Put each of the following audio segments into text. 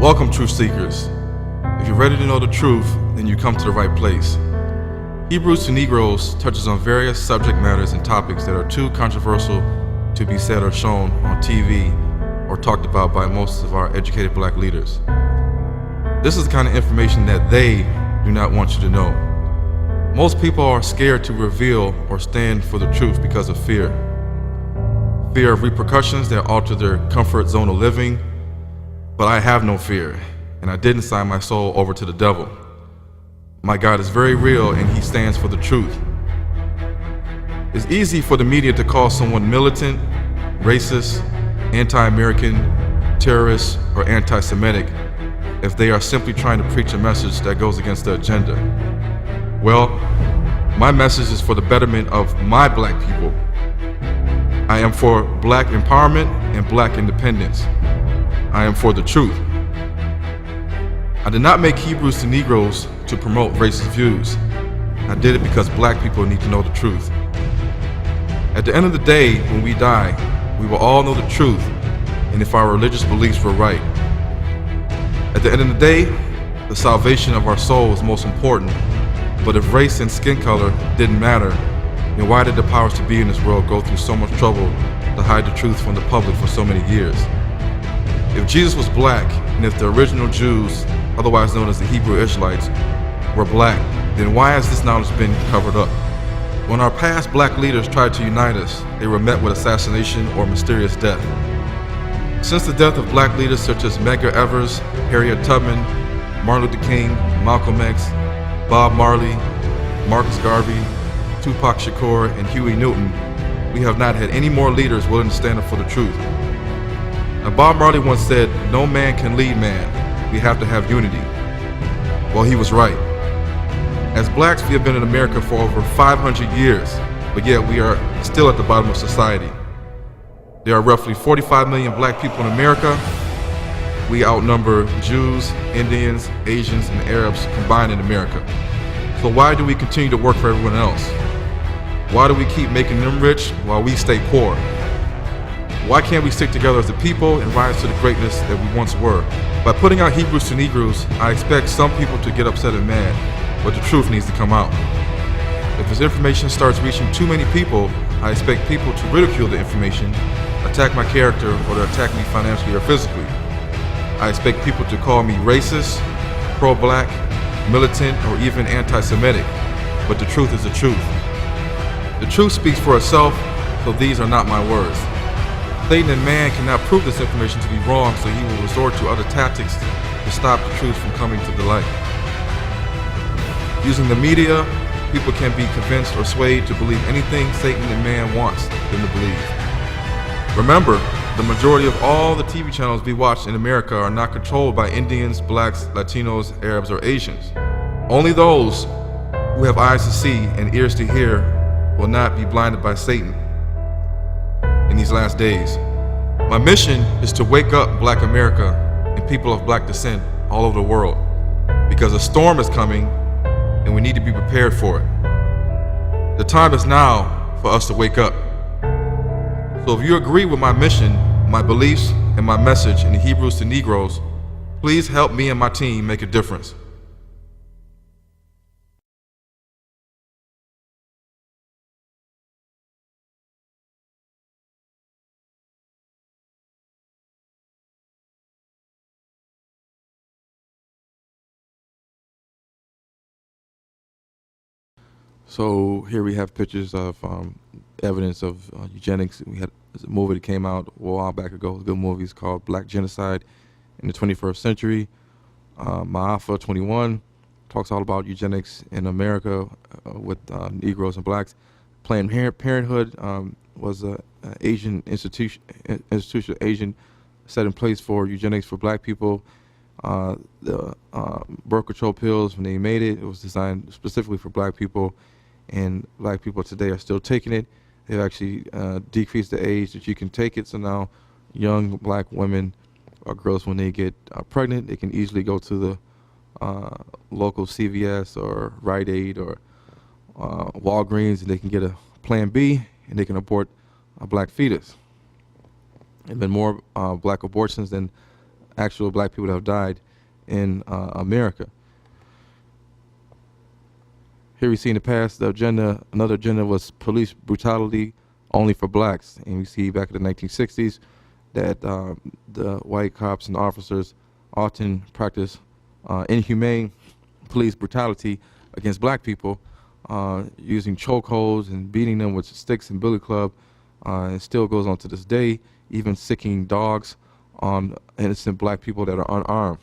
Welcome, truth seekers. If you're ready to know the truth, then you come to the right place. Hebrews to Negroes touches on various subject matters and topics that are too controversial to be said or shown on TV or talked about by most of our educated black leaders. This is the kind of information that they do not want you to know. Most people are scared to reveal or stand for the truth because of fear. Fear of repercussions that alter their comfort zone of living. But I have no fear, and I didn't sign my soul over to the devil. My God is very real, and he stands for the truth. It's easy for the media to call someone militant, racist, anti-American, terrorist, or anti-Semitic if they are simply trying to preach a message that goes against the agenda. Well, my message is for the betterment of my black people. I am for black empowerment and black independence. I am for the truth. I did not make Hebrews to Negroes to promote racist views. I did it because black people need to know the truth. At the end of the day, when we die, we will all know the truth, and if our religious beliefs were right. At the end of the day, the salvation of our soul is most important, but if race and skin color didn't matter, then why did the powers to be in this world go through so much trouble to hide the truth from the public for so many years? If Jesus was black, and if the original Jews, otherwise known as the Hebrew Israelites, were black, then why has this knowledge been covered up? When our past black leaders tried to unite us, they were met with assassination or mysterious death. Since the death of black leaders such as Medgar Evers, Harriet Tubman, Martin Luther King, Malcolm X, Bob Marley, Marcus Garvey, Tupac Shakur, and Huey Newton, we have not had any more leaders willing to stand up for the truth. Now, Bob Marley once said, "No man can lead man. We have to have unity." Well, he was right. As blacks, we have been in America for over 500 years, but yet we are still at the bottom of society. There are roughly 45 million black people in America. We outnumber Jews, Indians, Asians, and Arabs combined in America. So why do we continue to work for everyone else? Why do we keep making them rich while we stay poor? Why can't we stick together as a people and rise to the greatness that we once were? By putting out Hebrews to Negroes, I expect some people to get upset and mad, but the truth needs to come out. If this information starts reaching too many people, I expect people to ridicule the information, attack my character, or to attack me financially or physically. I expect people to call me racist, pro-black, militant, or even anti-Semitic, but the truth is the truth. The truth speaks for itself, so these are not my words. Satan and man cannot prove this information to be wrong, so he will resort to other tactics to stop the truth from coming to the light. Using the media, people can be convinced or swayed to believe anything Satan and man wants them to believe. Remember, the majority of all the TV channels we watch in America are not controlled by Indians, blacks, Latinos, Arabs, or Asians. Only those who have eyes to see and ears to hear will not be blinded by Satan in these last days. My mission is to wake up black America and people of black descent all over the world, because a storm is coming and we need to be prepared for it. The time is now for us to wake up. So if you agree with my mission, my beliefs, and my message in Hebrews to Negroes, please help me and my team make a difference. So here we have pictures of evidence of eugenics. We had a movie that came out a while back ago, a good movie. It's called Black Genocide in the 21st Century. Maafa 21 talks all about eugenics in America with Negroes and blacks. Planned Parenthood was an Asian institution Asian set in place for eugenics for black people. The birth control pills, when they made it, it was designed specifically for black people, and black people today are still taking it. They've actually decreased the age that you can take it, so now young black women or girls, when they get pregnant, they can easily go to the local CVS or Rite Aid or Walgreens, and they can get a Plan B, and they can abort a black fetus. There have been more black abortions than actual black people that have died in America. Here we see in the past the agenda, another agenda was police brutality only for blacks. And we see back in the 1960s that the white cops and officers often practice inhumane police brutality against black people, using chokeholds and beating them with sticks and billy club. It still goes on to this day, even sicking dogs on innocent black people that are unarmed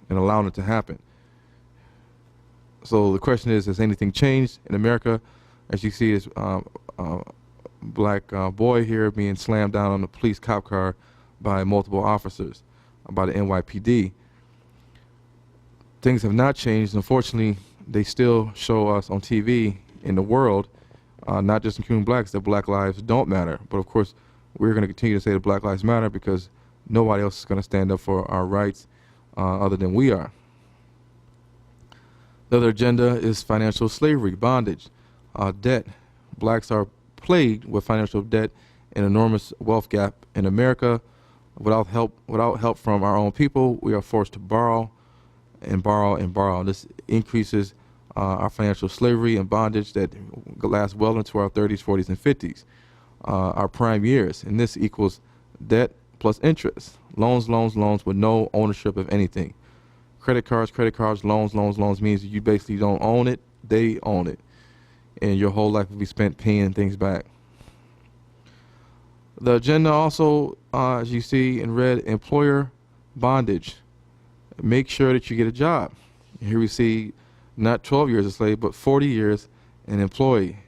and allowing it to happen. So the question is, has anything changed in America? As you see, this black boy here being slammed down on a police cop car by multiple officers, by the NYPD. Things have not changed. Unfortunately, they still show us on TV in the world, not just including blacks, that black lives don't matter. But of course, we're going to continue to say that black lives matter because nobody else is going to stand up for our rights other than we are. The other agenda is financial slavery, bondage, debt. Blacks are plagued with financial debt and enormous wealth gap in America. Without help from our own people, we are forced to borrow and borrow and borrow. This increases our financial slavery and bondage that lasts well into our 30s, 40s, and 50s, our prime years. And this equals debt plus interest, loans with no ownership of anything. Credit cards, loans means you basically don't own it, they own it. And your whole life will be spent paying things back. The agenda also, as you see in red, employer bondage. Make sure that you get a job. Here we see not 12 years a slave, but 40 years an employee.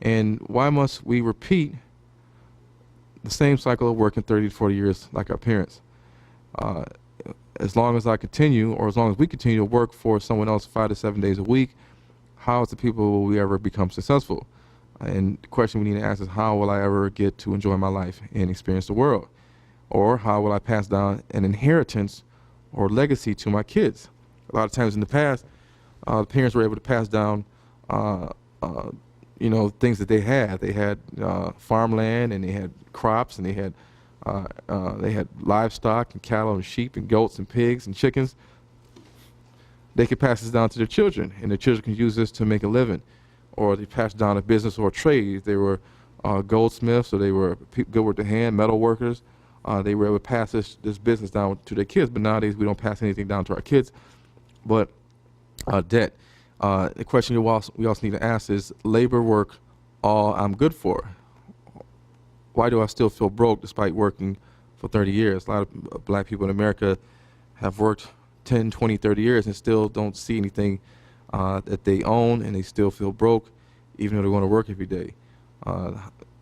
And why must we repeat the same cycle of working 30 to 40 years like our parents? As long as I continue, or as long as we continue to work for someone else 5 to 7 days a week, how as the people will we ever become successful? And the question we need to ask is, how will I ever get to enjoy my life and experience the world? Or how will I pass down an inheritance or legacy to my kids? A lot of times in the past, the parents were able to pass down, things that they had. They had farmland, and they had crops, and they had livestock and cattle and sheep and goats and pigs and chickens. They could pass this down to their children, and their children can use this to make a living, or they pass down a business or a trade. They were goldsmiths, or they were good with the hand, metal workers. They were able to pass this business down to their kids. But nowadays, we don't pass anything down to our kids. But debt. The question we also need to ask is, labor work all I'm good for? Why do I still feel broke despite working for 30 years? A lot of black people in America have worked 10, 20, 30 years and still don't see anything that they own, and they still feel broke even though they're going to work every day.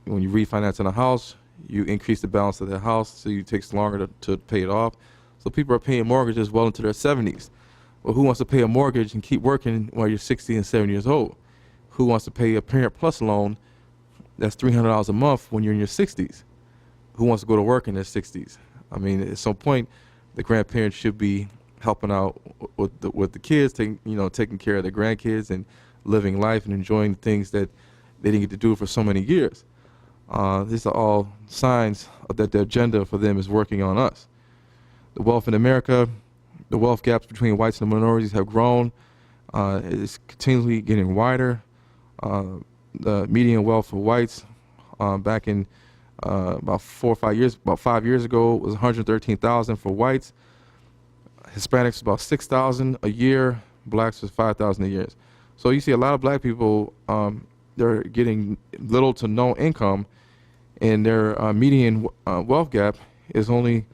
When you refinance in a house, you increase the balance of their house, so it takes longer to pay it off. So people are paying mortgages well into their 70s. Well, who wants to pay a mortgage and keep working while you're 60 and 70 years old? Who wants to pay a Parent Plus loan that's $300 a month when you're in your 60s? Who wants to go to work in their 60s? I mean, at some point, the grandparents should be helping out with the kids, taking care of their grandkids and living life and enjoying the things that they didn't get to do for so many years. These are all signs that the agenda for them is working on us. The wealth in America, the wealth gaps between whites and minorities have grown. It's continually getting wider. The median wealth for whites back in about 5 years ago was $113,000 for whites. Hispanics about $6,000 a year. Blacks was $5,000 a year. So you see a lot of black people, they're getting little to no income, and their median wealth gap is only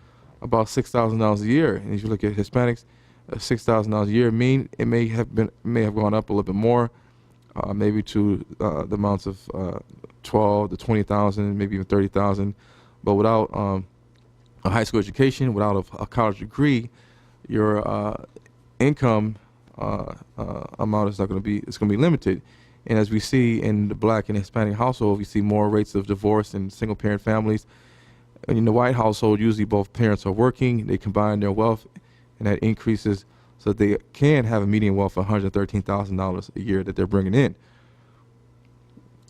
about $6,000 a year. And if you look at Hispanics, $6,000 a year it may have gone up a little bit more, maybe to the amounts of 12 to 20,000, maybe even 30,000. But without a high school education, without a college degree, your income amount is going to be limited. And as we see in the black and Hispanic household, we see more rates of divorce in single parent families. And in the white household, usually both parents are working, they combine their wealth, and that increases so that they can have a median wealth of $113,000 a year that they're bringing in.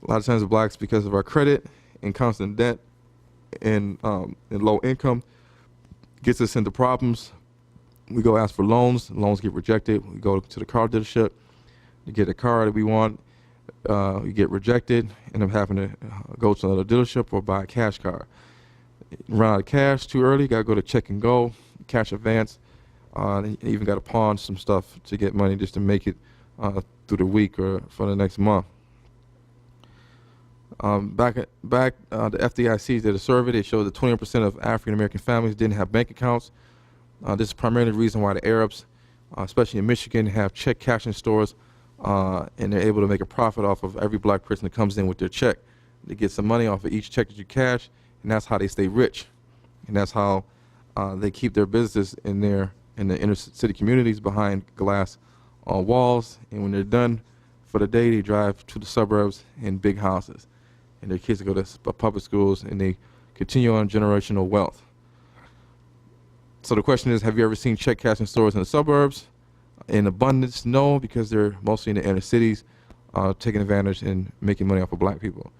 A lot of times the blacks, because of our credit and constant debt and low income, gets us into problems. We go ask for loans. Loans get rejected. We go to the car dealership to get a car that we want. We get rejected. End up having to go to another dealership or buy a cash car. Run out of cash too early. Got to go to check and go, cash advance. Even got to pawn some stuff to get money just to make it through the week or for the next month. The FDIC did a survey. They showed that 20% of African American families didn't have bank accounts. This is primarily the reason why the Arabs, especially in Michigan, have check cashing stores, and they're able to make a profit off of every black person that comes in with their check. They get some money off of each check that you cash, and that's how they stay rich, and that's how they keep their business in the inner city communities behind glass walls. And when they're done for the day, they drive to the suburbs in big houses, and their kids go to public schools, and they continue on generational wealth. So the question is, have you ever seen check cashing stores in the suburbs in abundance? No, because they're mostly in the inner cities, taking advantage and making money off of black people.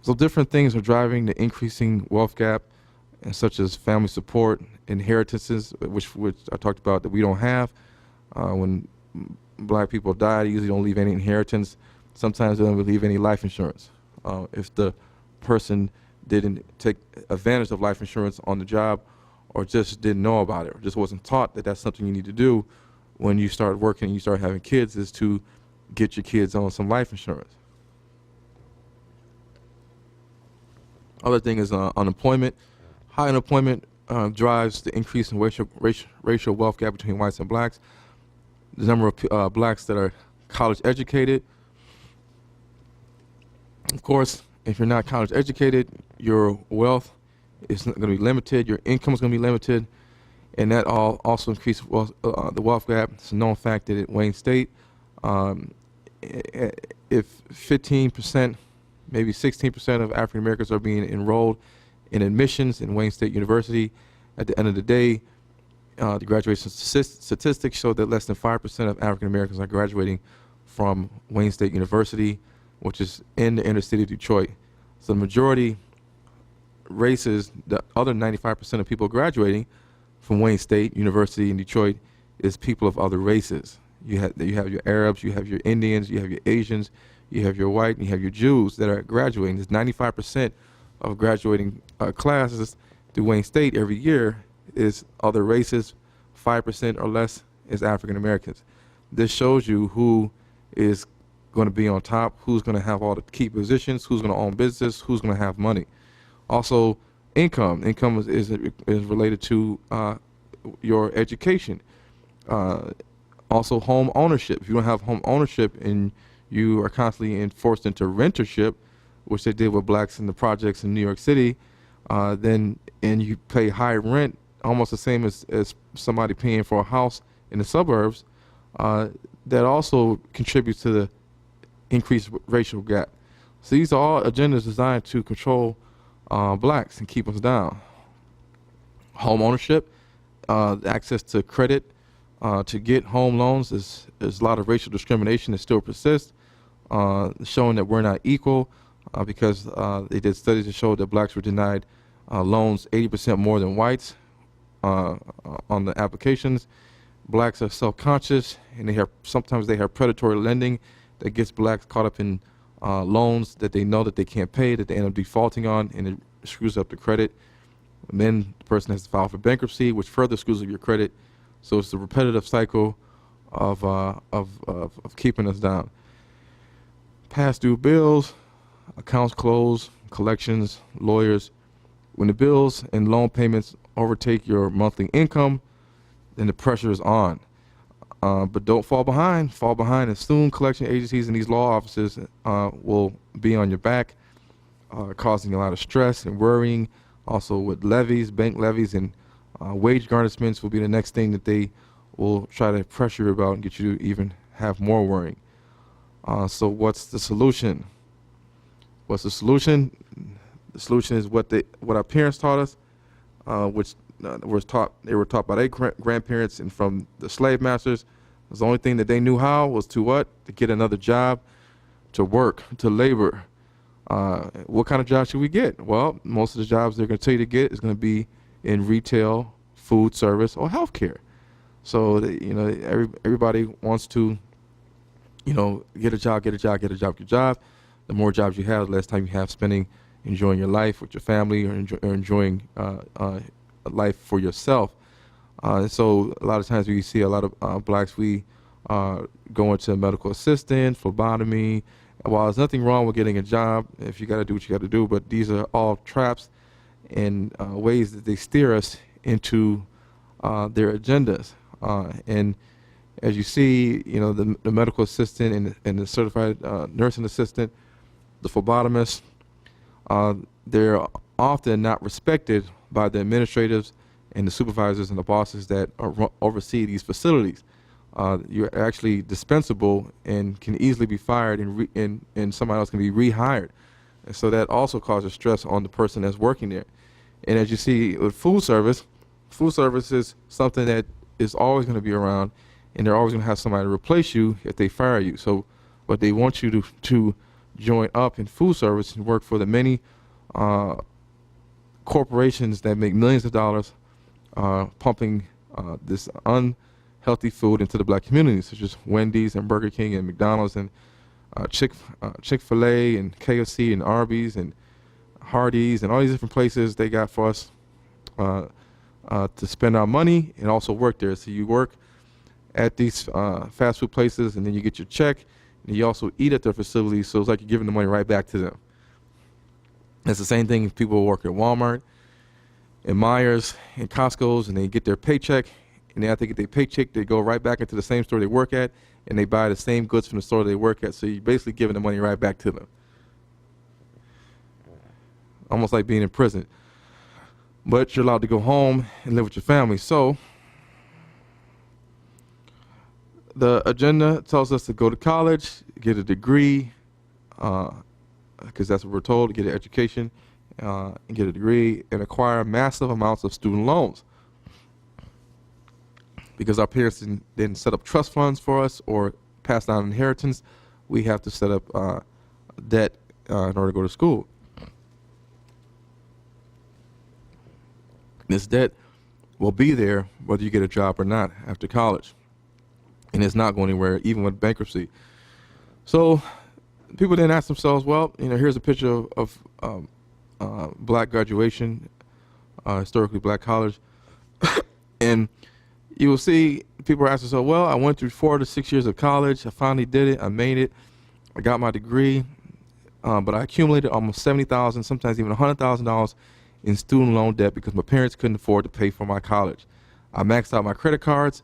So different things are driving the increasing wealth gap, and such as family support, inheritances, which I talked about that we don't have. When black people die, they usually don't leave any inheritance. Sometimes they don't leave any life insurance. If the person didn't take advantage of life insurance on the job, or just didn't know about it, or just wasn't taught that that's something you need to do when you start working and you start having kids, is to get your kids on some life insurance. Other thing is unemployment. High unemployment drives the increase in racial wealth gap between whites and blacks. The number of blacks that are college educated. Of course, if you're not college educated, your wealth is going to be limited, your income is going to be limited, and that also increases the wealth gap. It's a known fact that at Wayne State, if 15%, maybe 16% of African Americans are being enrolled in admissions in Wayne State University, at the end of the day, the graduation statistics show that less than 5% of African Americans are graduating from Wayne State University, which is in the inner city of Detroit. So the majority races, the other 95% of people graduating from Wayne State University in Detroit, is people of other races. You have your Arabs, you have your Indians, you have your Asians, you have your white, and you have your Jews that are graduating. There's 95% of graduating classes through Wayne State every year is other races. 5% or less is African Americans. This shows you who is going to be on top, who's going to have all the key positions, who's going to own business, who's going to have money. Also, income. Income is related to your education. Also, home ownership. If you don't have home ownership and you are constantly forced into rentership, which they did with blacks in the projects in New York City, and you pay high rent, almost the same as somebody paying for a house in the suburbs, that also contributes to the increased racial gap. So these are all agendas designed to control blacks and keep us down. Home ownership, access to credit to get home loans, is a lot of racial discrimination that still persists, showing that we're not equal, because they did studies that showed that blacks were denied loans 80% more than whites on the applications. Blacks are self-conscious, and sometimes they have predatory lending that gets blacks caught up in loans that they know that they can't pay, that they end up defaulting on, and it screws up the credit. And then the person has to file for bankruptcy, which further screws up your credit. So it's the repetitive cycle of keeping us down. Past due bills, accounts closed, collections, lawyers. When the bills and loan payments overtake your monthly income, then the pressure is on. But don't fall behind. Fall behind, and soon collection agencies and these law offices will be on your back, causing a lot of stress and worrying. Also with levies, bank levies, and wage garnishments will be the next thing that they will try to pressure you about and get you to even have more worrying. So what's the solution? What's the solution? The solution is what our parents taught us, which they were taught by their grandparents and from the slave masters. The only thing that they knew how was to what? To get another job, to work, to labor. What kind of job should we get? Well, most of the jobs they're going to tell you to get is going to be in retail, food service, or healthcare. So everybody wants to get a job, get a job, get a job, get a job. The more jobs you have, the less time you have spending enjoying your life with your family or enjoying life for yourself. So a lot of times we see a lot of blacks, we go into medical assistant, phlebotomy. While there's nothing wrong with getting a job, if you got to do what you got to do, but these are all traps and ways that they steer us into their agendas. And as you see, the medical assistant and the certified nursing assistant, the phlebotomist, they're often not respected by the administrators and the supervisors and the bosses that oversee these facilities. You're actually dispensable and can easily be fired, and somebody else can be rehired. And so that also causes stress on the person that's working there. And as you see with food service is something that is always going to be around, and they're always going to have somebody to replace you if they fire you. So, but they want you to join up in food service and work for the many corporations that make millions of dollars pumping this unhealthy food into the black community, such as Wendy's and Burger King and McDonald's and Chick-fil-A and KFC and Arby's and Hardee's and all these different places they got for us to spend our money and also work there. So you work at these fast food places, and then you get your check, and you also eat at their facilities, so it's like you're giving the money right back to them. It's the same thing if people work at Walmart and Myers and Costco's, and they get their paycheck, and then after they get their paycheck, they go right back into the same store they work at, and they buy the same goods from the store they work at, so you're basically giving the money right back to them. Almost like being in prison. But you're allowed to go home and live with your family. So the agenda tells us to go to college, get a degree, because that's what we're told, to get an education and get a degree, and acquire massive amounts of student loans. Because our parents didn't set up trust funds for us or pass down inheritance, we have to set up debt in order to go to school. This debt will be there whether you get a job or not after college. And it's not going anywhere, even with bankruptcy. So people then ask themselves, well, here's a picture of black graduation, historically black college. And you will see people ask themselves, well, I went through 4 to 6 years of college. I finally did it. I made it. I got my degree. But I accumulated almost $70,000, sometimes even $100,000 in student loan debt because my parents couldn't afford to pay for my college. I maxed out my credit cards.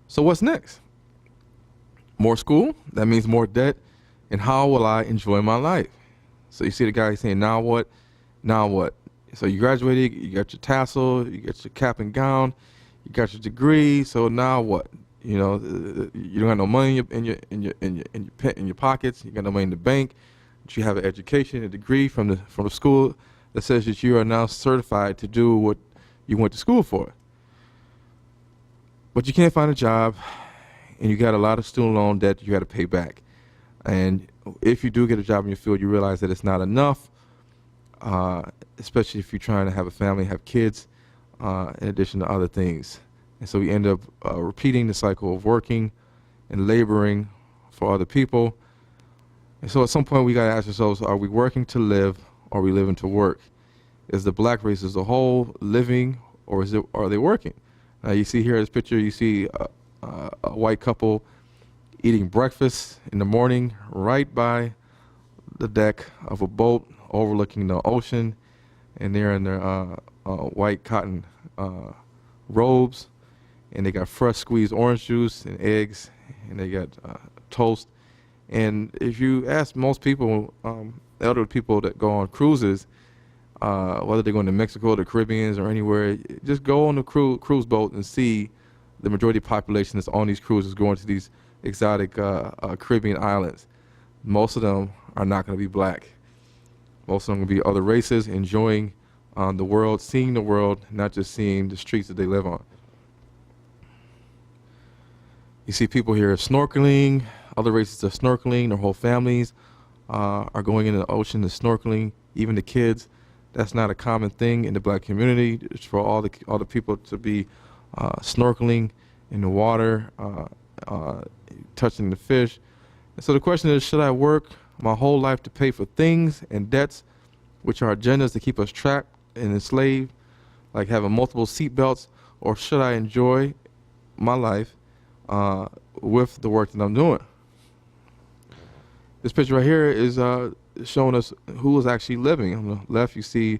So what's next? More school? That means more debt. And how will I enjoy my life? So you see the guy saying, now what? Now what? So you graduated, you got your tassel, you got your cap and gown, you got your degree. So now what? You don't have no money in your pockets. You got no money in the bank. But you have an education, a degree from the school that says that you are now certified to do what you went to school for. But you can't find a job, and you got a lot of student loan debt you got to pay back. And if you do get a job in your field, you realize that it's not enough, especially if you're trying to have a family, have kids, in addition to other things. And so we end up repeating the cycle of working and laboring for other people. And so at some point we got to ask ourselves, are we working to live, or are we living to work? Is the black race as a whole living, or are they working? Now you see here in this picture, you see a white couple eating breakfast in the morning right by the deck of a boat overlooking the ocean, and they're in their white cotton robes, and they got fresh squeezed orange juice and eggs, and they got toast. And if you ask most people, elderly people that go on cruises, whether they're going to Mexico, the Caribbean, or anywhere, just go on the cruise boat and see the majority of the population that's on these cruises going to these exotic Caribbean islands. Most of them are not going to be black. Most of them are going to be other races, enjoying the world, seeing the world, not just seeing the streets that they live on. You see people here snorkeling, other races are snorkeling, their whole families are going into the ocean and snorkeling, even the kids That's not a common thing in the black community. It's for all the people to be snorkeling in the water, touching the fish. And so the question is, should I work my whole life to pay for things and debts, which are agendas to keep us trapped and enslaved, like having multiple seat belts, or should I enjoy my life with the work that I'm doing? This picture right here is showing us who is actually living. On the left, you see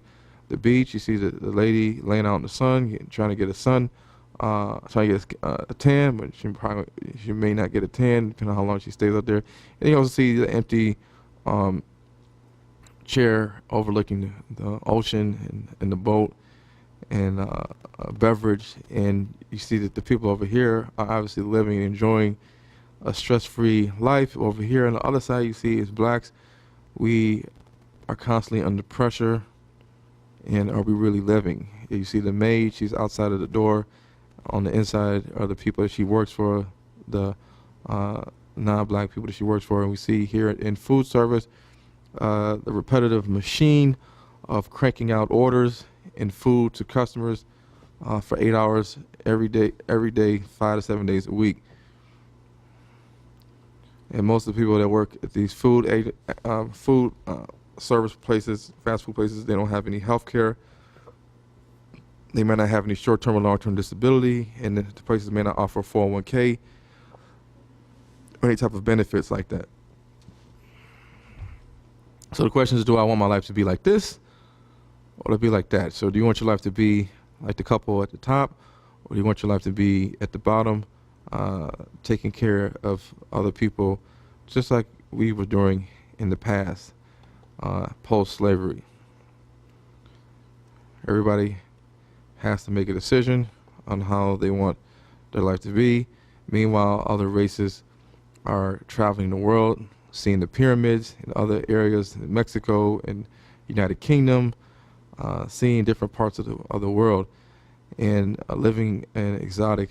the beach. You see the lady laying out in the sun, trying to get a sun, trying to get a tan, but she may not get a tan depending on how long she stays out there. And you also see the empty chair overlooking the ocean and the boat and a beverage. And you see that the people over here are obviously living and enjoying a stress-free life. Over here on the other side, you see is blacks. We are constantly under pressure, and are we really living? You see the maid, she's outside of the door. On the inside are the people that she works for, the non-black people that she works for. And we see here in food service the repetitive machine of cranking out orders and food to customers for 8 hours every day, 5 to 7 days a week. And most of the people that work at these food service places, fast food places, they don't have any health care. They may not have any short-term or long-term disability, and the places may not offer 401k or any type of benefits like that. So the question is, do I want my life to be like this or to be like that? So do you want your life to be like the couple at the top, or do you want your life to be at the bottom, taking care of other people just like we were doing in the past, post-slavery? Everybody has to make a decision on how they want their life to be. Meanwhile, other races are traveling the world, seeing the pyramids in other areas in Mexico and United Kingdom, seeing different parts of the world, and living in exotic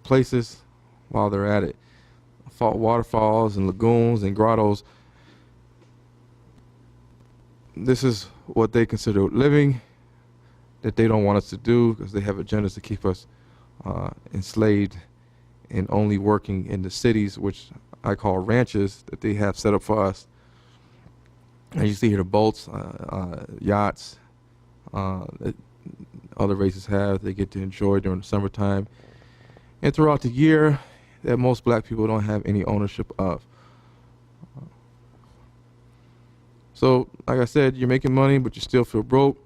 places while they're at it. Waterfalls and lagoons and grottos. This is what they consider living, that they don't want us to do, because they have agendas to keep us enslaved and only working in the cities, which I call ranches, that they have set up for us. And you see here the boats, yachts that other races have, they get to enjoy during the summertime and throughout the year, that most black people don't have any ownership of. So, like I said, you're making money, but you still feel broke.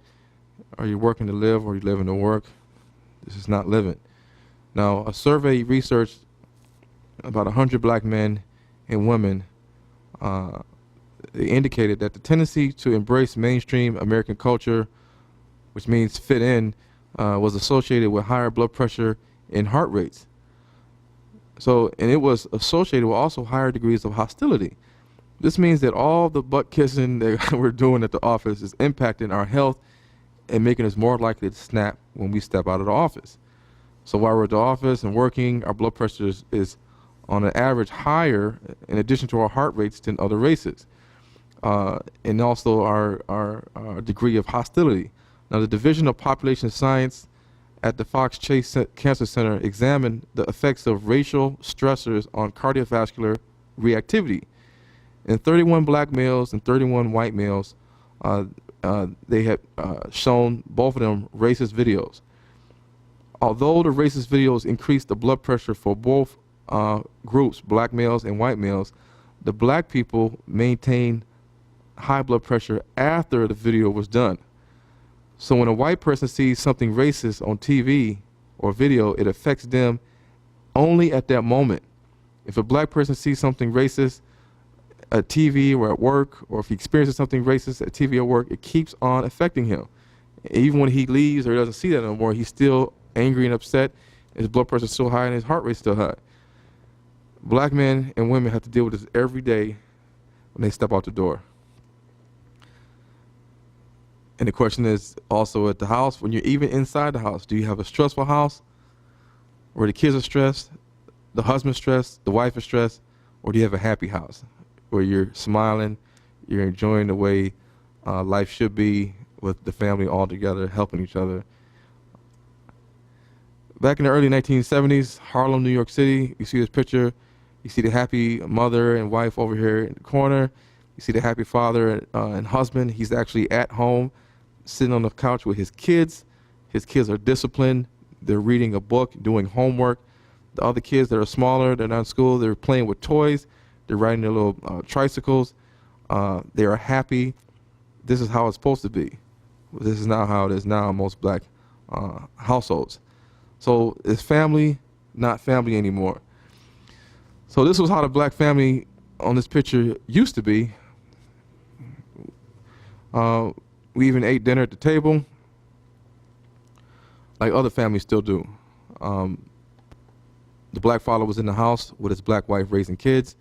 Are you working to live, or are you living to work? This is not living. Now, a survey researched about 100 black men and women. They indicated that the tendency to embrace mainstream American culture, which means fit in, was associated with higher blood pressure and heart rates. So, and it was associated with also higher degrees of hostility. This means that all the butt kissing that we're doing at the office is impacting our health and making us more likely to snap when we step out of the office. So while we're at the office and working, our blood pressure is on an average higher, in addition to our heart rates, than other races. And also our degree of hostility. Now, the Division of Population Science at the Fox Chase Cancer Center examined the effects of racial stressors on cardiovascular reactivity. In 31 black males and 31 white males, they had shown both of them racist videos. Although the racist videos increased the blood pressure for both groups, black males and white males, the black people maintained high blood pressure after the video was done. So when a white person sees something racist on TV or video, it affects them only at that moment. If a black person sees something racist at TV or at work, or if he experiences something racist at TV or work, it keeps on affecting him. Even when he leaves or he doesn't see that no more, he's still angry and upset. His blood pressure is still high and his heart rate is still high. Black men and women have to deal with this every day when they step out the door. And the question is also at the house, when you're even inside the house, do you have a stressful house where the kids are stressed, the husband's stressed, the wife is stressed, or do you have a happy house where you're smiling, you're enjoying the way life should be with the family all together, helping each other. Back in the early 1970s, Harlem, New York City, you see this picture. You see the happy mother and wife over here in the corner. You see the happy father and husband. He's actually at home, sitting on the couch with his kids. His kids are disciplined. They're reading a book, doing homework. The other kids that are smaller, they're not in school, they're playing with toys. They're riding their little tricycles. They are happy. This is how it's supposed to be. This is not how it is now in most black households. So it's family, not family anymore. So this was how the black family on this picture used to be. We even ate dinner at the table, like other families still do. The black father was in the house with his black wife raising kids.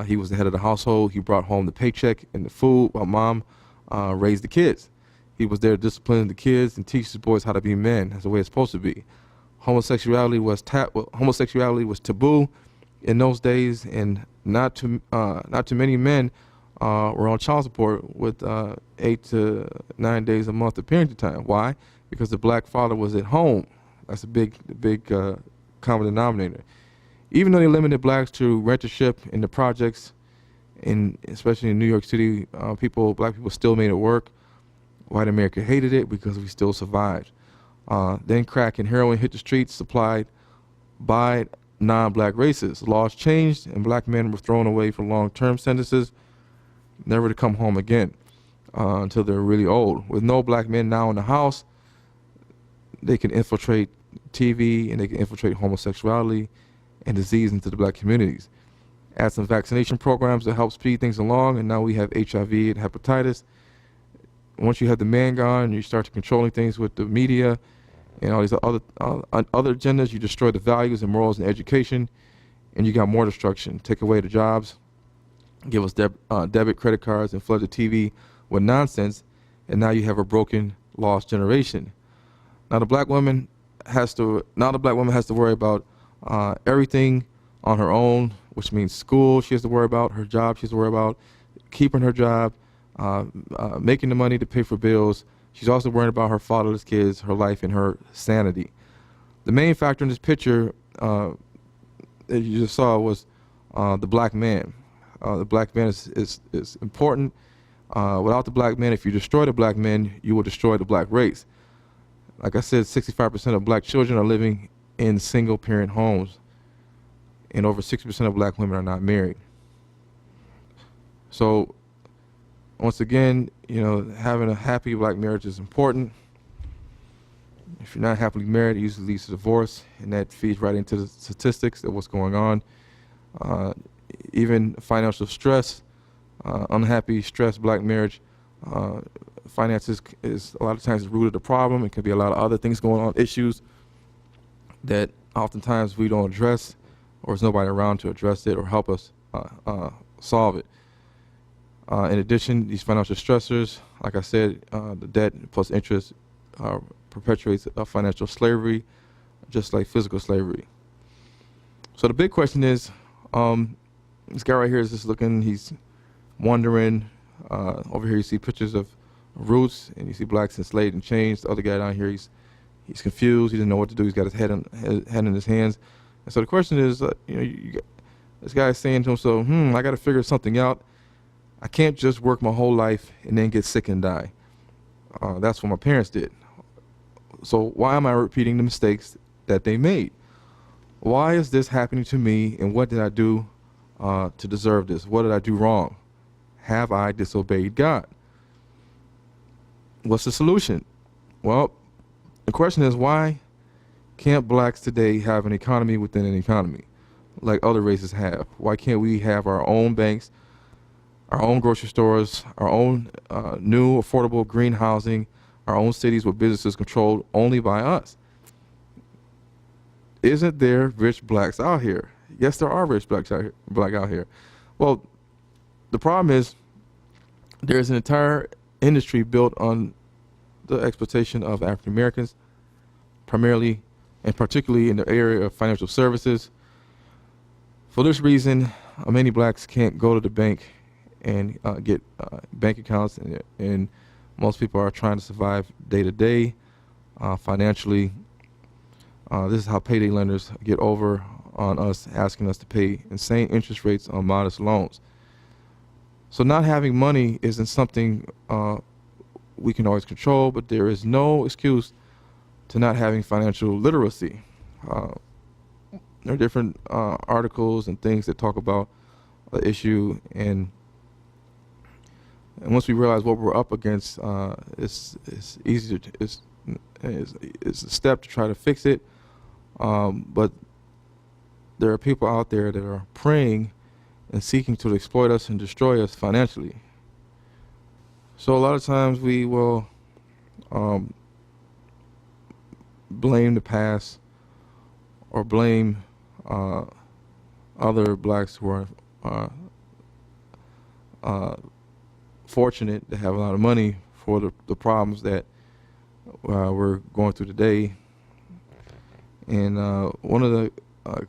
He was the head of the household. He brought home the paycheck and the food while mom raised the kids. He was there to discipline the kids and teach the boys how to be men. That's the way it's supposed to be. Homosexuality was taboo in those days, and not too many men were on child support with 8 to 9 days a month of parenting time. Why? Because the black father was at home. That's a big common denominator. Even though they limited blacks to rentership in the projects, especially in New York City, black people still made it work. White America hated it because we still survived. Then crack and heroin hit the streets, supplied by non-black races. Laws changed, and black men were thrown away for long-term sentences, never to come home again until they're really old. With no black men now in the house, they can infiltrate TV and they can infiltrate homosexuality and disease into the black communities. Add some vaccination programs to help speed things along, and now we have HIV and hepatitis. Once you have the man gone, you start controlling things with the media and all these other agendas. You destroy the values and morals and education, and you got more destruction. Take away the jobs, give us debit credit cards, and flood the TV with nonsense, and now you have a broken, lost generation. Now the black woman has to worry about everything on her own, which means school she has to worry about, her job she has to worry about, keeping her job, making the money to pay for bills. She's also worrying about her fatherless kids, her life, and her sanity. The main factor in this picture that you just saw was the black man. The black man is important. Without the black man, if you destroy the black man, you will destroy the black race. Like I said, 65% of black children are living in single-parent homes, and over 60% of black women are not married. So, once again, having a happy black marriage is important. If you're not happily married, it usually leads to divorce, and that feeds right into the statistics of what's going on. Even financial stress, unhappy, stressed black marriage, finances is a lot of times the root of the problem. It could be a lot of other things going on, issues that oftentimes we don't address, or there's nobody around to address it or help us solve it. In addition, these financial stressors, like I said, the debt plus interest perpetuates financial slavery, just like physical slavery. So the big question is, this guy right here is just looking, he's wondering. Over here you see pictures of roots, and you see blacks enslaved and changed. The other guy down here, he's confused. He doesn't know what to do. He's got his head in his hands. And so the question is, this guy is saying to himself, I got to figure something out. I can't just work my whole life and then get sick and die. That's what my parents did. So why am I repeating the mistakes that they made? Why is this happening to me, and what did I do to deserve this? What did I do wrong? Have I disobeyed God? What's the solution? Well, the question is, why can't blacks today have an economy within an economy like other races have? Why can't we have our own banks, our own grocery stores, our own new affordable green housing, our own cities with businesses controlled only by us? Isn't there rich blacks out here? Yes, there are rich blacks out here. Well, the problem is there's an entire industry built on the exploitation of African Americans, primarily and particularly in the area of financial services. For this reason, many blacks can't go to the bank and get bank accounts, and most people are trying to survive day to day financially. This is how payday lenders get over on us, asking us to pay insane interest rates on modest loans. So not having money isn't something we can always control, but there is no excuse to not having financial literacy. There are different articles and things that talk about the issue, and once we realize what we're up against, it's easier. It's a step to try to fix it, but there are people out there that are praying and seeking to exploit us and destroy us financially. So a lot of times we will blame the past or blame other blacks who are fortunate to have a lot of money for the problems that we're going through today. And one of the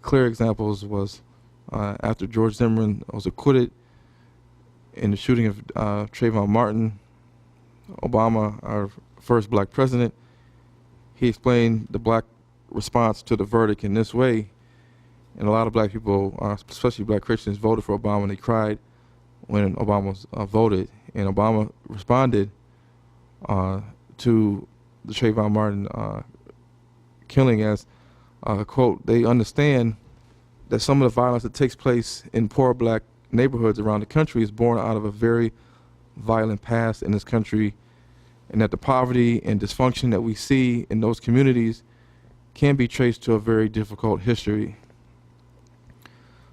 clear examples was after George Zimmerman was acquitted in the shooting of Trayvon Martin, Obama, our first black president, he explained the black response to the verdict in this way. And a lot of black people, especially black Christians, voted for Obama, and they cried when Obama was voted. And Obama responded to the Trayvon Martin killing as, quote, they understand that some of the violence that takes place in poor black neighborhoods around the country is born out of a very violent past in this country, and that the poverty and dysfunction that we see in those communities can be traced to a very difficult history.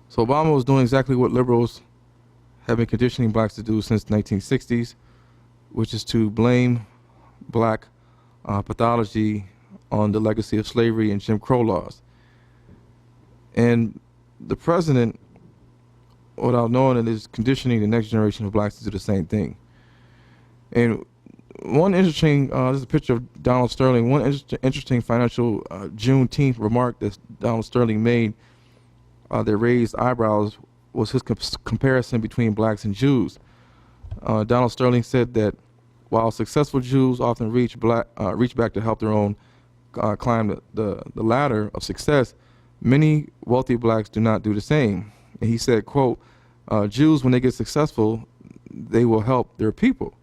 So Obama was doing exactly what liberals have been conditioning blacks to do since the 1960s, which is to blame black pathology on the legacy of slavery and Jim Crow laws. And the president, without knowing it, is conditioning the next generation of blacks to do the same thing. And one interesting, this is a picture of Donald Sterling, one interesting financial Juneteenth remark that Donald Sterling made that raised eyebrows was his comparison between blacks and Jews. Donald Sterling said that while successful Jews often reach back to help their own climb the ladder of success, many wealthy blacks do not do the same. And he said, quote, Jews, when they get successful, they will help their people.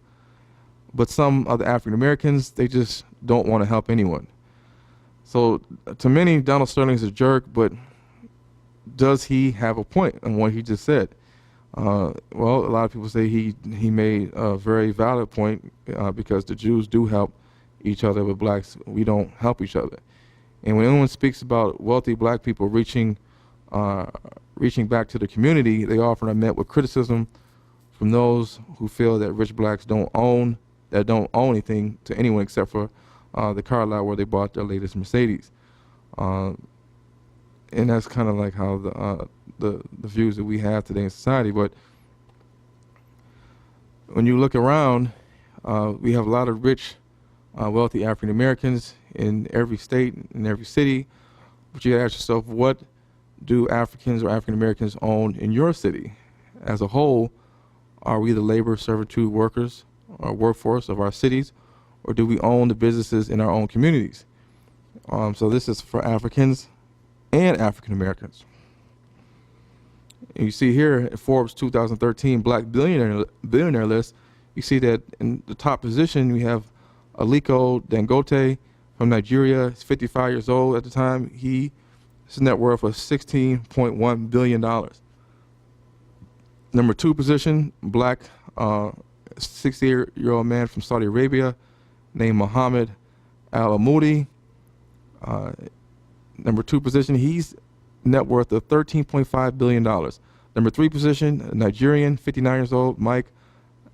But some of the African Americans, they just don't want to help anyone. So to many, Donald Sterling is a jerk, but does he have a point on what he just said? Well, a lot of people say he made a very valid point because the Jews do help each other, but blacks, we don't help each other. And when anyone speaks about wealthy black people reaching back to the community, they often are met with criticism from those who feel that rich blacks don't owe anything to anyone except for the car lot where they bought their latest Mercedes. And that's kind of like how the views that we have today in society. But when you look around, we have a lot of rich, wealthy African Americans in every state, in every city. But you gotta ask yourself, what do Africans or African Americans own in your city? As a whole, are we the labor servitude workers or workforce of our cities, or do we own the businesses in our own communities? So this is for Africans and African Americans. And you see here in Forbes 2013 Black billionaire list, you see that in the top position we have Aliko Dangote from Nigeria. He's 55 years old at the time. His net worth was $16.1 billion. Number 2 position, black 60-year-old man from Saudi Arabia named Mohammed Al-Amoudi. Number 2 position, he's net worth of $13.5 billion. Number 3 position, a Nigerian, 59 years old, Mike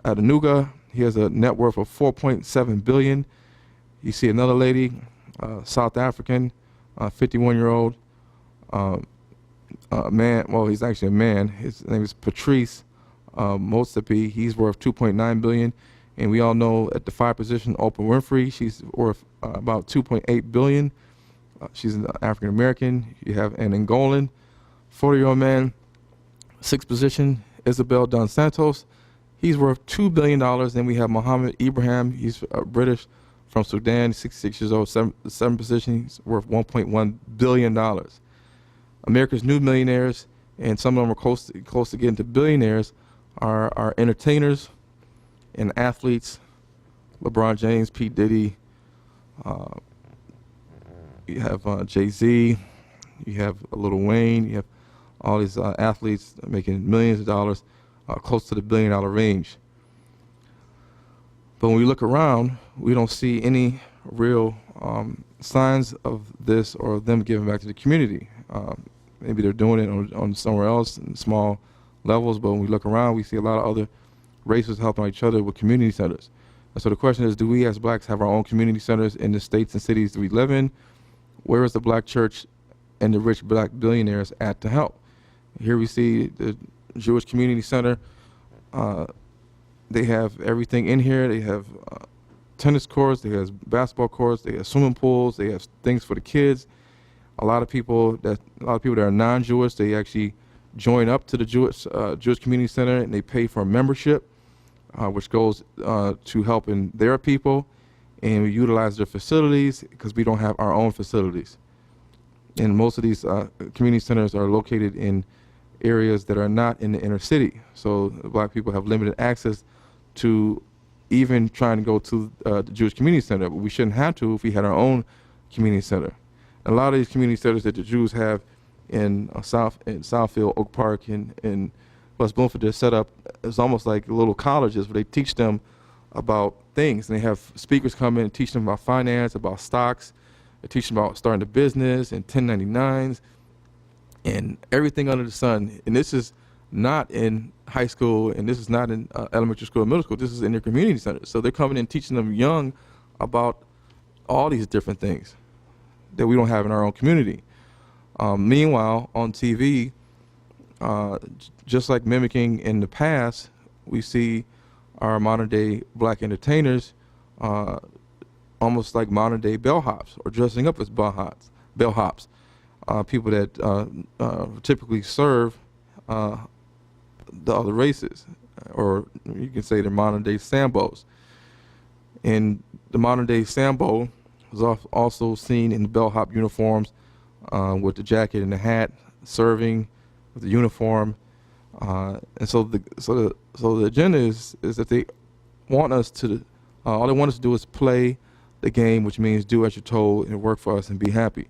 Adenuga. He has a net worth of $4.7 billion. You see another lady, South African, 51-year-old man. Well, he's actually a man. His name is Patrice Motsepe. He's worth $2.9 billion. And we all know at the 5 position, Oprah Winfrey, she's worth about $2.8 billion. She's an African American. You have an Angolan, 40-year-old man. 6th position, Isabel Dos Santos. He's worth $2 billion. Then we have Mohammed Ibrahim. He's British from Sudan, 66 years old, seven position. He's worth $1.1 billion. America's new millionaires, and some of them are close to getting to billionaires, are entertainers and athletes. LeBron James, P. Diddy, you have Jay-Z, you have Lil Wayne, you have all these athletes making millions of dollars, close to the $1 billion range. But when we look around, we don't see any real signs of this or them giving back to the community. Maybe they're doing it on somewhere else in small levels, but when we look around, we see a lot of other races helping each other with community centers. And so the question is, do we as blacks have our own community centers in the states and cities that we live in? Where is the black church and the rich black billionaires at to help? Here we see the Jewish Community Center. They have everything in here. They have tennis courts, they have basketball courts, they have swimming pools, they have things for the kids. A lot of people that are non-Jewish, they actually join up to the Jewish Community Center, and they pay for a membership, which goes to helping their people, and we utilize their facilities because we don't have our own facilities. And most of these community centers are located in areas that are not in the inner city, so black people have limited access to even trying to go to the Jewish Community Center, but we shouldn't have to if we had our own community center. And a lot of these community centers that the Jews have in Southfield, Oak Park, and West Bloomfield, they're set up as almost like little colleges where they teach them about things. And they have speakers come in and teach them about finance, about stocks. They teach them about starting a business and 1099s and everything under the sun. And this is not in high school, and this is not in elementary school or middle school. This is in their community centers. So they're coming in and teaching them young about all these different things that we don't have in our own community. Meanwhile, on TV, just like mimicking in the past, we see our modern day black entertainers almost like modern day bellhops, or dressing up as bellhops. People that typically serve the other races, or you can say they're modern day Sambos. And the modern day Sambo was also seen in the bellhop uniforms, with the jacket and the hat, serving with the uniform. And so the agenda is that they want us to, all they want us to do is play the game, which means do as you're told and work for us and be happy.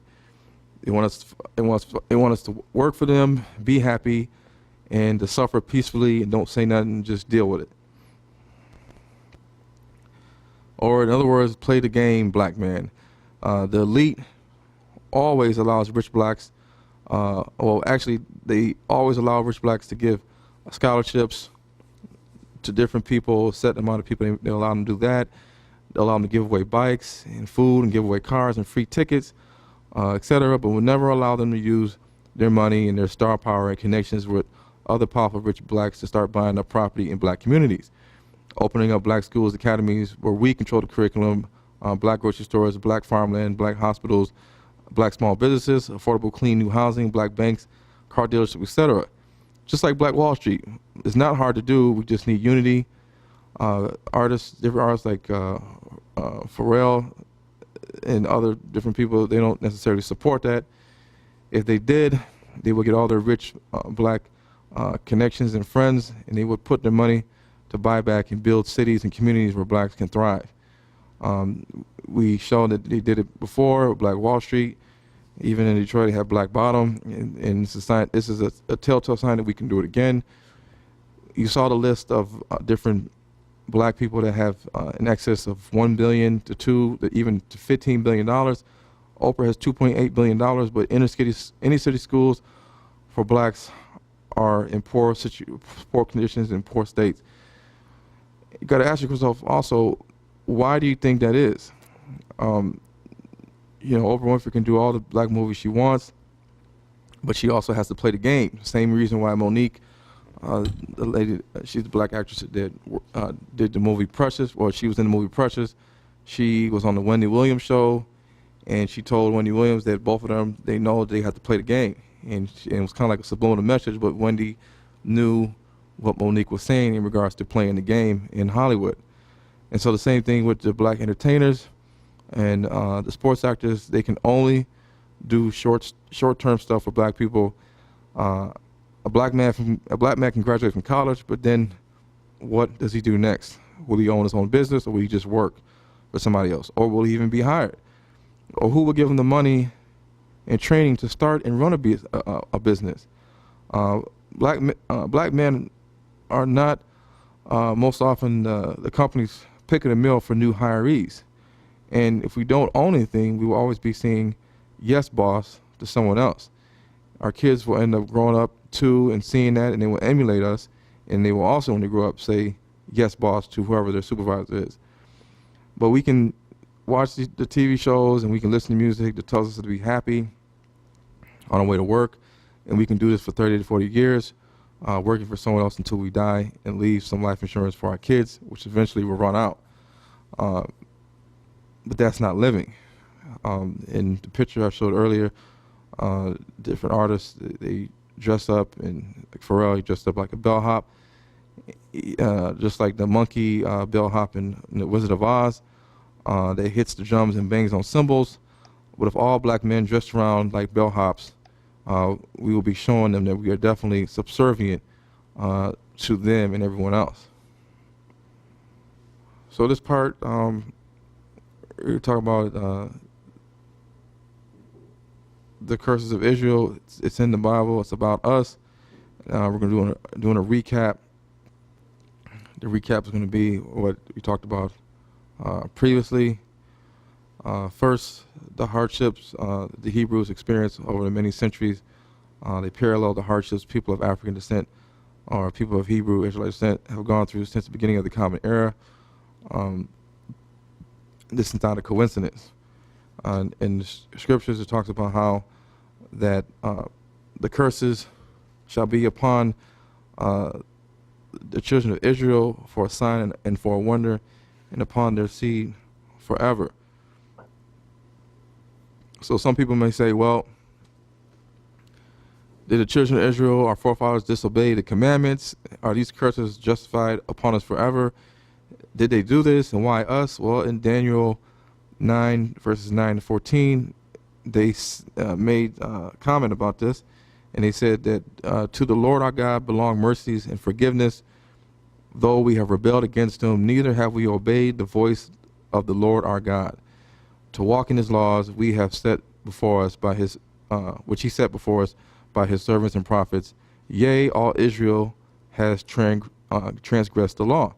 They want us to work for them, be happy, and to suffer peacefully and don't say nothing, just deal with it. Or in other words, play the game, black man. The elite always allows rich blacks, well actually they always allow rich blacks to give scholarships to different people, a set amount of people. They allow them to do that. They allow them to give away bikes and food and give away cars and free tickets, etc. But will never allow them to use their money and their star power and connections with other powerful rich blacks to start buying up property in black communities. Opening up black schools, academies where we control the curriculum, black grocery stores, black farmland, black hospitals, black small businesses, affordable clean new housing, black banks, car dealerships, etc. Just like Black Wall Street. It's not hard to do, we just need unity. Different artists like Pharrell and other different people, they don't necessarily support that. If they did, they would get all their rich black connections and friends, and they would put their money to buy back and build cities and communities where blacks can thrive. We showed that they did it before with Black Wall Street. Even in Detroit, they have Black Bottom, and this is a telltale sign that we can do it again. You saw the list of different black people that have in excess of $1 billion to $2, even to $15 billion. Oprah has $2.8 billion, but inner city schools for blacks are in poor conditions in poor states. You got to ask yourself also, why do you think that is? You know, Oprah Winfrey can do all the black movies she wants, but she also has to play the game. Same reason why Monique, the lady, she's the black actress that did the movie Precious, or she was in the movie Precious. She was on the Wendy Williams show, and she told Wendy Williams that both of them, they know they have to play the game. And it was kind of like a subliminal message, but Wendy knew what Monique was saying in regards to playing the game in Hollywood. And so the same thing with the black entertainers and the sports actors. They can only do short-term stuff for black people. A black man can graduate from college, but then what does he do next? Will he own his own business, or will he just work for somebody else? Or will he even be hired? Or who will give him the money and training to start and run a business? Black men are not most often the companies picking a mill for new hirees. And if we don't own anything, we will always be saying yes, boss, to someone else. Our kids will end up growing up too and seeing that, and they will emulate us, and they will also, when they grow up, say yes, boss, to whoever their supervisor is. But we can watch the TV shows and we can listen to music that tells us to be happy on our way to work, and we can do this for 30 to 40 years, working for someone else until we die and leave some life insurance for our kids, which eventually will run out. But that's not living. In the picture I showed earlier, different artists, they dress up, and like Pharrell, he dressed up like a bellhop, just like the monkey bellhop in The Wizard of Oz. That hits the drums and bangs on cymbals. But if all black men dressed around like bellhops, we will be showing them that we are definitely subservient to them and everyone else. So this part, we're talking about the curses of Israel. It's in the Bible. It's about us. We're going to doing a recap. The recap is going to be what we talked about previously. First, the hardships the Hebrews experienced over the many centuries. They parallel the hardships people of African descent or people of Hebrew Israelite descent have gone through since the beginning of the Common Era. This is not a coincidence. In the scriptures, it talks about how that the curses shall be upon the children of Israel for a sign and for a wonder, and upon their seed forever. So some people may say, well, did the children of Israel, our forefathers, disobey the commandments? Are these curses justified upon us forever? Did they do this, and why us? Well, in Daniel 9, verses 9 to 14, they made comment about this, and they said that to the Lord our God belong mercies and forgiveness, though we have rebelled against him, neither have we obeyed the voice of the Lord our God. To walk in his laws we have set before us by his, which he set before us by his servants and prophets. Yea, all Israel has transgressed the law,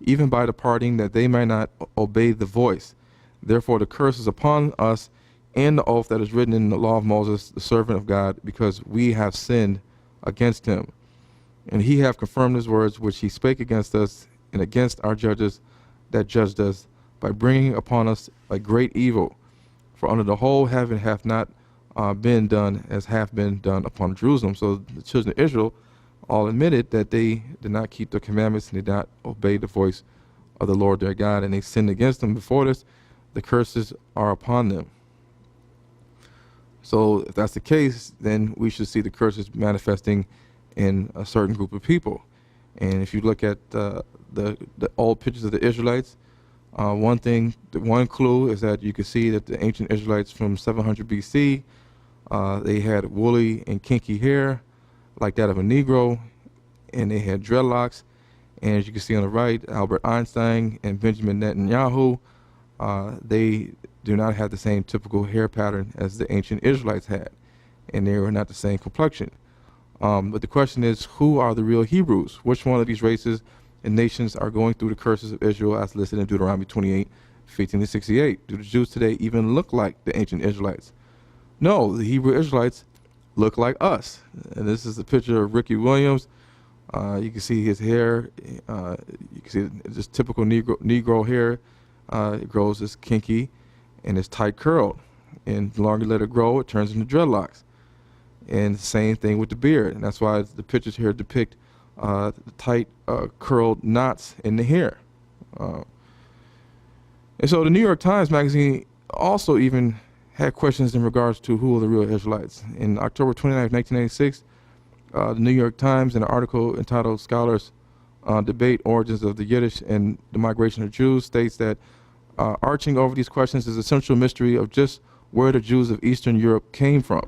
even by departing, that they might not obey the voice. Therefore the curse is upon us, and the oath that is written in the law of Moses, the servant of God, because we have sinned against him. And he hath confirmed his words, which he spake against us and against our judges that judged us, by bringing upon us a great evil. For under the whole heaven hath not been done as hath been done upon Jerusalem. So the children of Israel all admitted that they did not keep the commandments and did not obey the voice of the Lord their God, and they sinned against them. Before this, the curses are upon them. So if that's the case, then we should see the curses manifesting in a certain group of people. And if you look at the old pictures of the Israelites, one clue is that you can see that the ancient Israelites from 700 BC, they had woolly and kinky hair like that of a Negro, and they had dreadlocks. And as you can see on the right, Albert Einstein and Benjamin Netanyahu, they do not have the same typical hair pattern as the ancient Israelites had, and they were not the same complexion. But the question is, who are the real Hebrews? Which one of these races and nations are going through the curses of Israel as listed in Deuteronomy 28, 15 to 68? Do the Jews today even look like the ancient Israelites? No, the Hebrew Israelites look like us. And this is a picture of Ricky Williams. You can see his hair. You can see just typical Negro hair. It grows as kinky and it's tight curled. And the longer you let it grow, it turns into dreadlocks. And the same thing with the beard. And that's why the pictures here depict the tight curled knots in the hair. And so the New York Times magazine also even had questions in regards to who are the real Israelites. In October 29, 1986, the New York Times, in an article entitled "Scholars Debate Origins of the Yiddish and the Migration of Jews," states that arching over these questions is a central mystery of just where the Jews of Eastern Europe came from.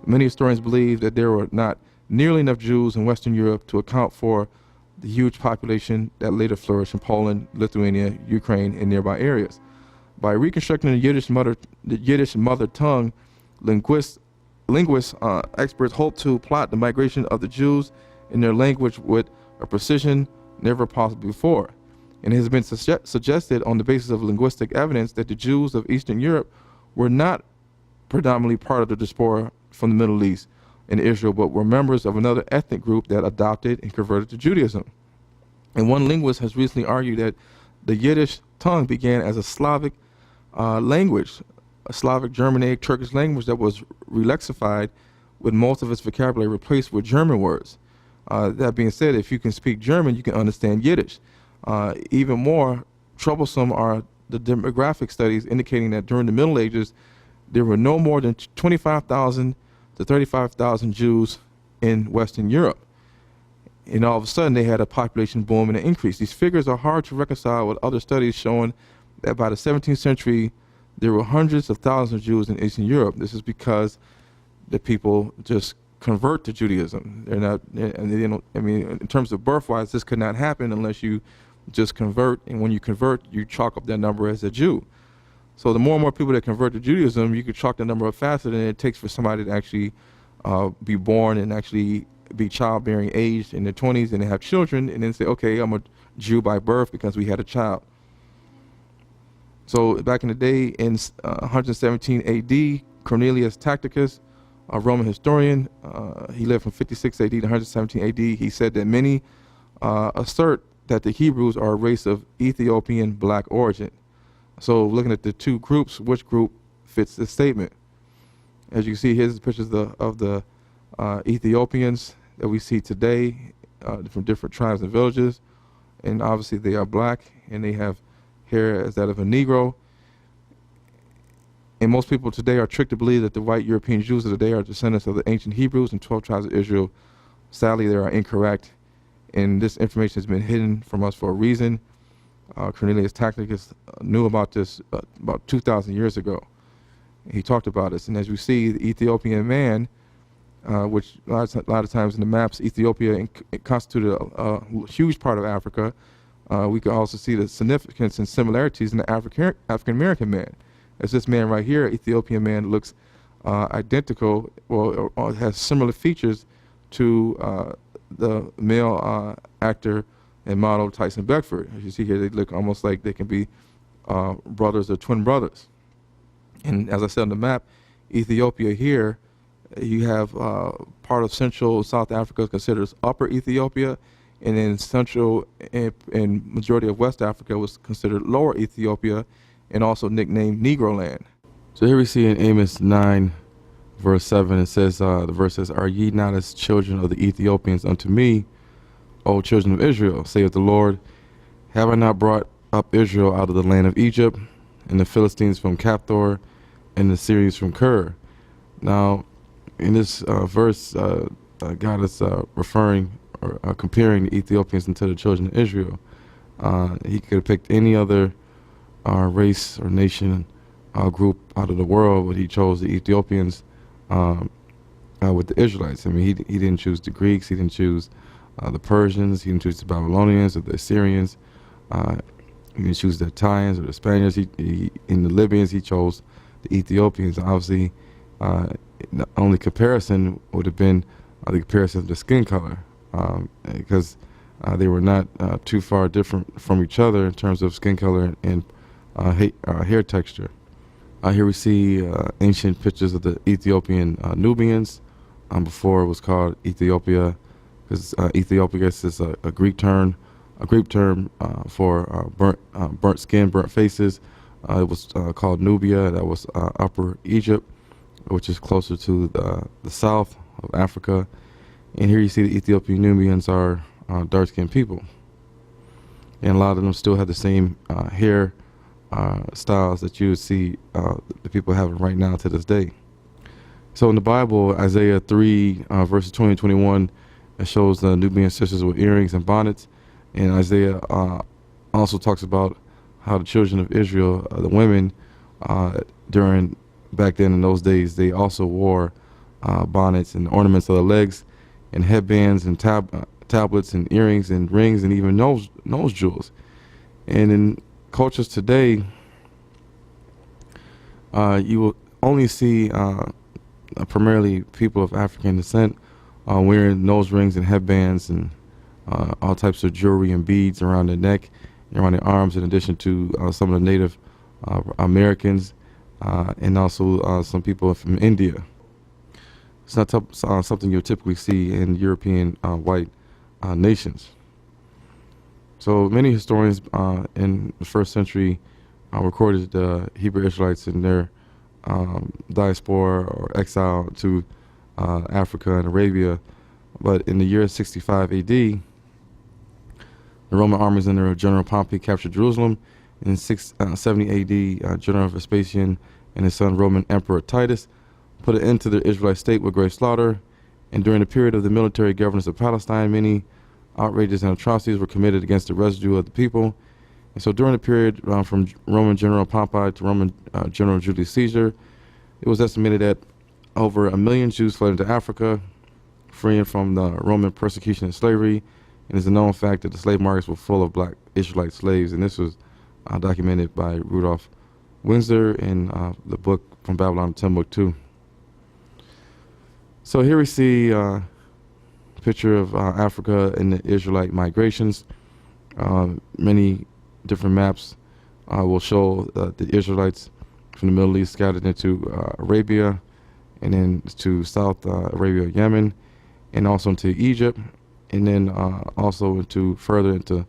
Many historians believe that there were not nearly enough Jews in Western Europe to account for the huge population that later flourished in Poland, Lithuania, Ukraine, and nearby areas. By reconstructing the Yiddish mother tongue, linguists, experts hope to plot the migration of the Jews in their language with a precision never possible before. And it has been suggested on the basis of linguistic evidence that the Jews of Eastern Europe were not predominantly part of the diaspora from the Middle East and Israel, but were members of another ethnic group that adopted and converted to Judaism. And one linguist has recently argued that the Yiddish tongue began as a Slavic language, a Slavic, Germanic, Turkish language that was relexified with most of its vocabulary replaced with German words. That being said, if you can speak German, you can understand Yiddish. Even more troublesome are the demographic studies indicating that during the Middle Ages, there were no more than 25,000 to 35,000 Jews in Western Europe. And all of a sudden, they had a population boom and an increase. These figures are hard to reconcile with other studies showing that by the 17th century, there were hundreds of thousands of Jews in Eastern Europe. This is because the people just convert to Judaism. They're not, and they don't, I mean, in terms of birthwise, this could not happen unless you just convert. And when you convert, you chalk up that number as a Jew. So the more and more people that convert to Judaism, you could chalk the number up faster than it takes for somebody to actually be born and actually be childbearing age in their 20s and they have children and then say, okay, I'm a Jew by birth because we had a child. So back in the day, in 117 AD, Cornelius Tacitus, a Roman historian, he lived from 56 AD to 117 AD. He said that many assert that the Hebrews are a race of Ethiopian black origin. So looking at the two groups, which group fits this statement? As you can see, here's the pictures of the Ethiopians that we see today from different tribes and villages. And obviously they are black and they have hair as that of a Negro. And most people today are tricked to believe that the white European Jews of the day are descendants of the ancient Hebrews and 12 tribes of Israel. Sadly, they are incorrect. And this information has been hidden from us for a reason. Cornelius Tacitus knew about this about 2,000 years ago. He talked about this. And as we see, the Ethiopian man, which a lot of times in the maps, Ethiopia constituted a huge part of Africa. We can also see the significance and similarities in the African-American man. As this man right here, Ethiopian man, looks identical, or has similar features to the male actor and model Tyson Beckford. As you see here, they look almost like they can be brothers or twin brothers. And as I said on the map, Ethiopia here, you have part of Central South Africa considered as Upper Ethiopia, and then Central and majority of West Africa was considered Lower Ethiopia, and also nicknamed Negro Land. So here we see in Amos 9, verse 7, it says, the verse says, "Are ye not as children of the Ethiopians unto me, O children of Israel, saith the Lord? Have I not brought up Israel out of the land of Egypt, and the Philistines from Caphtor, and the Syrians from Kir?" Now, in this verse, God is referring or comparing the Ethiopians into the children of Israel. He could have picked any other race or nation group out of the world, but he chose the Ethiopians with the Israelites. I mean, he didn't choose the Greeks, he didn't choose the Persians, he didn't choose the Babylonians or the Assyrians, he didn't choose the Italians or the Spaniards. In the Libyans, he chose the Ethiopians. Obviously, the only comparison would have been the comparison of the skin color, because they were not too far different from each other in terms of skin color and hair texture. Here we see ancient pictures of the Ethiopian Nubians. Before it was called Ethiopia, because Ethiopia is a Greek term, for burnt skin, burnt faces. It was called Nubia. That was Upper Egypt, which is closer to the south of Africa. And here you see the Ethiopian Nubians are dark-skinned people, and a lot of them still have the same hair styles that you would see the people having right now to this day. So in the Bible, Isaiah 3 verses 20 and 21, It shows the Nubian sisters with earrings and bonnets. And Isaiah also talks about how the children of Israel, the women, during back then in those days, they also wore bonnets and ornaments of the legs, and headbands and tablets and earrings and rings and even nose jewels. And in cultures today, you will only see primarily people of African descent wearing nose rings and headbands and all types of jewelry and beads around their neck and around their arms, in addition to some of the Native Americans and also some people from India. It's not something you'll typically see in European white nations. So many historians in the first century recorded the Hebrew Israelites in their diaspora or exile to Africa and Arabia. But in the year 65 AD, the Roman armies under General Pompey captured Jerusalem. In 670 AD, General Vespasian and his son Roman Emperor Titus put an end to the Israelite state with great slaughter. And during the period of the military governance of Palestine, many outrages and atrocities were committed against the residue of the people. And so during the period from Roman General Pompey to Roman General Julius Caesar, it was estimated that over 1 million Jews fled into Africa, freeing from the Roman persecution and slavery. And it's a known fact that the slave markets were full of black Israelite slaves. And this was documented by Rudolph Windsor in the book From Babylon to Timbuktu. So here we see a picture of Africa and the Israelite migrations. Many different maps will show the Israelites from the Middle East scattered into Arabia, and then to South Arabia, Yemen, and also into Egypt, and then also further into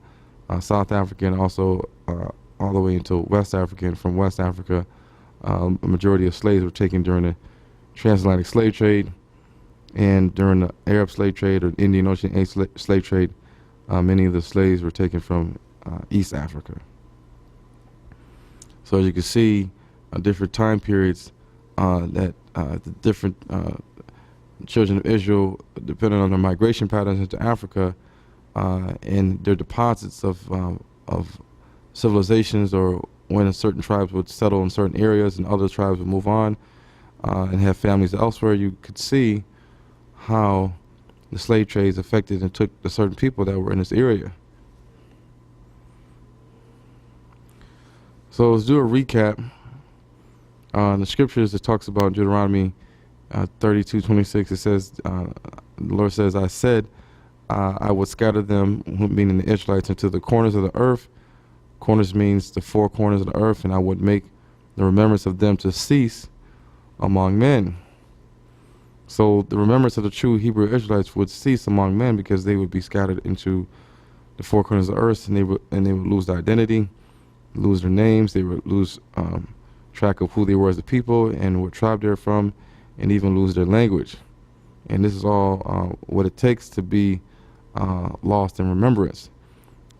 South Africa, and also all the way into West Africa. And from West Africa, a majority of slaves were taken during the transatlantic slave trade, and during the Arab slave trade or Indian Ocean slave trade, many of the slaves were taken from East Africa. So as you can see, different time periods that the different children of Israel, depending on their migration patterns into Africa, and their deposits of civilizations, or when certain tribes would settle in certain areas and other tribes would move on and have families elsewhere, you could see how the slave trades affected and took the certain people that were in this area. So let's do a recap. The scriptures, it talks about Deuteronomy 32:26. It says, the Lord says, I said, I would scatter them, meaning the Israelites, into the corners of the earth. Corners means the four corners of the earth, and I would make the remembrance of them to cease among men. So the remembrance of the true Hebrew Israelites would cease among men, because they would be scattered into the four corners of the earth, and they would lose their identity, lose their names, they would lose track of who they were as a people and what tribe they're from, and even lose their language. And this is all what it takes to be lost in remembrance.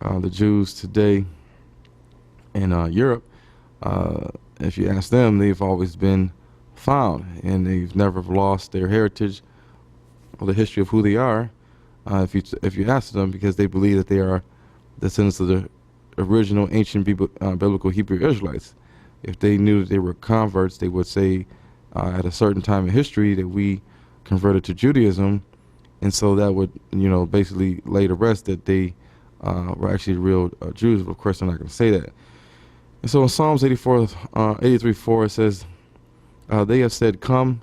The Jews today in Europe, if you ask them, they've always been found, and they've never lost their heritage or the history of who they are. If you ask them, because they believe that they are descendants of the original ancient biblical Hebrew Israelites. If they knew that they were converts, they would say at a certain time in history that we converted to Judaism, and so that would, basically lay to rest that they were actually real Jews. But of course, they're not going to say that. And so in Psalms 83:4, it says, they have said, come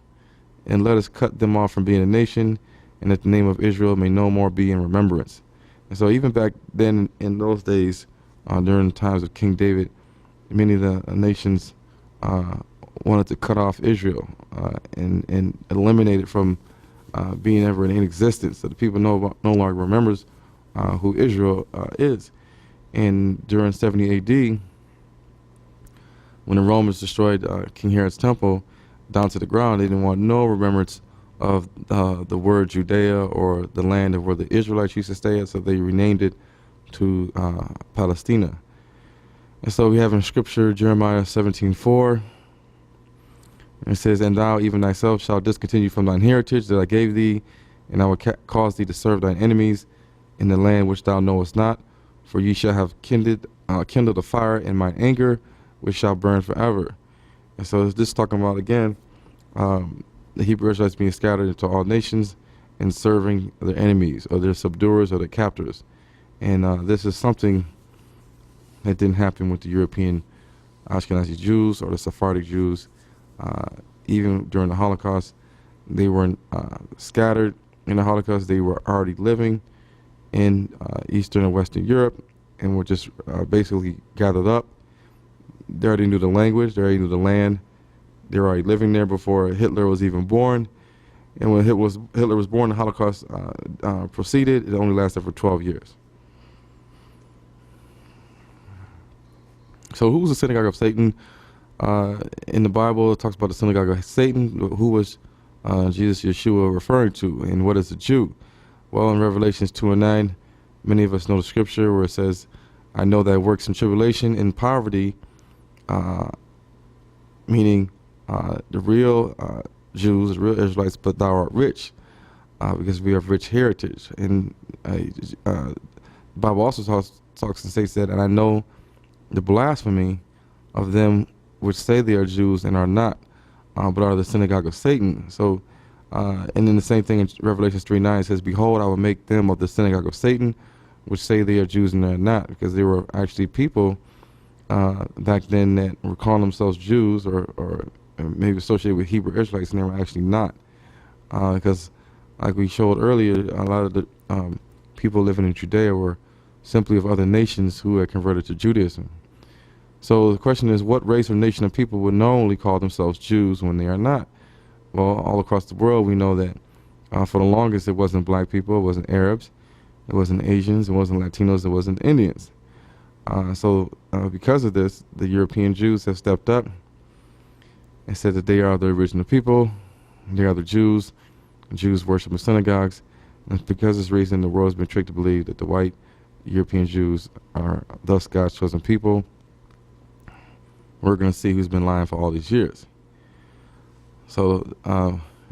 and let us cut them off from being a nation, and that the name of Israel may no more be in remembrance. And so even back then in those days, during the times of King David, many of the nations wanted to cut off Israel and eliminate it from being ever in existence, so the people no longer remembers who Israel is. And during 70 AD, when the Romans destroyed King Herod's temple down to the ground, they didn't want no remembrance of the word Judea or the land of where the Israelites used to stay at, so they renamed it to Palestina. And so we have in scripture Jeremiah 17:4. It says, and thou even thyself shalt discontinue from thine heritage that I gave thee, and I will cause thee to serve thine enemies in the land which thou knowest not, for ye shall have kindled a fire in mine anger, which shall burn forever. And so this is talking about, again, the Hebrew Israelites being scattered into all nations and serving their enemies or their subduers or their captors. And this is something that didn't happen with the European Ashkenazi Jews or the Sephardic Jews. Even during the Holocaust, they weren't scattered in the Holocaust. They were already living in Eastern and Western Europe and were just basically gathered up. They already knew the language, they already knew the land. They were already living there before Hitler was even born. And when Hitler was born, the Holocaust proceeded. It only lasted for 12 years. So who was the synagogue of Satan? In the Bible, it talks about the synagogue of Satan. Who was Jesus, Yeshua, referring to? And what is a Jew? Well, in Revelations 2:9, many of us know the scripture where it says, I know thy works in tribulation and poverty, meaning the real Jews, the real Israelites, but thou art rich, because we have rich heritage. And the Bible also talks and states that, and I know the blasphemy of them which say they are Jews and are not, but are the synagogue of Satan. So, and then the same thing in Revelations 3:9 says, behold, I will make them of the synagogue of Satan, which say they are Jews and are not, because they were actually people back then that were calling themselves Jews or maybe associated with Hebrew Israelites, and they were actually not. Because like we showed earlier, a lot of the people living in Judea were simply of other nations who had converted to Judaism. So the question is, what race or nation of people would knowingly call themselves Jews when they are not? Well, all across the world, we know that for the longest, it wasn't black people, it wasn't Arabs, it wasn't Asians, it wasn't Latinos, it wasn't Indians. So because of this, the European Jews have stepped up and said that they are the original people, they are the Jews. Jews worship in synagogues. And because of this reason, the world has been tricked to believe that the white European Jews are thus God's chosen people. We're going to see who's been lying for all these years. So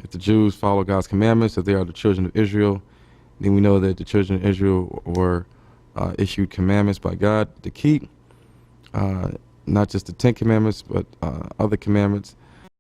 if the Jews follow God's commandments, if they are the children of Israel, then we know that the children of Israel were issued commandments by God to keep, not just the 10 Commandments, but other commandments